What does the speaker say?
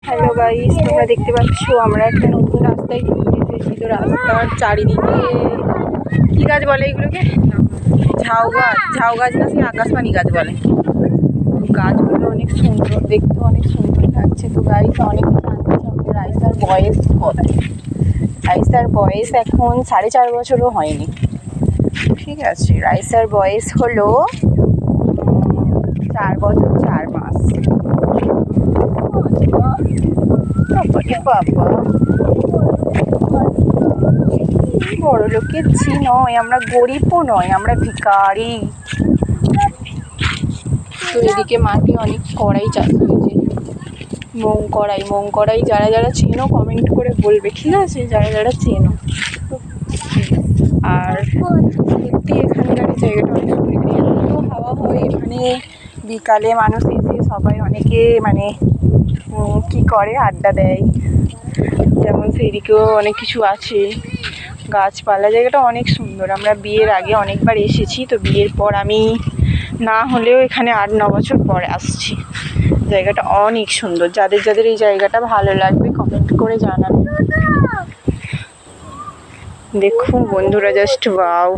Hello guys, তোমরা দেখতে পাচ্ছ আমরা একটা নতুন রাস্তায় ঢুকে এসেছি। তো রাস্তার চারিদিকে কি গাছ বলে এগুলোকে? ঝাউ গাছ। ঝাউ গাছ না, সেই আকাশবাণী গাছ বলে। গাছগুলো অনেক সুন্দর, দেখতে অনেক সুন্দর লাগছে। তো গাইস অনেক জানতে চাও যে রাইসার বয়স কত। রাইসার বয়স এখন 4.5 বছরও হয়নি। ঠিক আছে, রাইসার বয়স হলো 4 বছর 4 মাস। বাবা, বড় লোকের ঝি নয়, আমরা গরিবও নয়, আমরা ভিখারি। তো এদিকে মাঠে অনেক কড়াই চাষ হয়েছে, মোং কড়াই। যারা যারা চেনো কমেন্ট করে বলবে, ঠিক আছে? যারা যারা চেনো। আর সত্যি এখানকার জায়গাটা অনেক সুন্দর, এত হাওয়া হয় এখানে। বিকালে মানুষ এসে সবাই অনেকে মানে কি করে, আড্ডা দেয়। যেমন সেইদিকেও অনেক কিছু আছে, গাছপালা। জায়গাটা অনেক সুন্দর। আমরা বিয়ের আগে অনেকবার এসেছি, তো বিয়ের পর আমি না হলেও এখানে 8-9 বছর পরে আসছি। জায়গাটা অনেক সুন্দর। যাদের যাদের এই জায়গাটা ভালো লাগবে কমেন্ট করে জানাবেন। দেখুন বন্ধুরা, জাস্ট ওয়াও।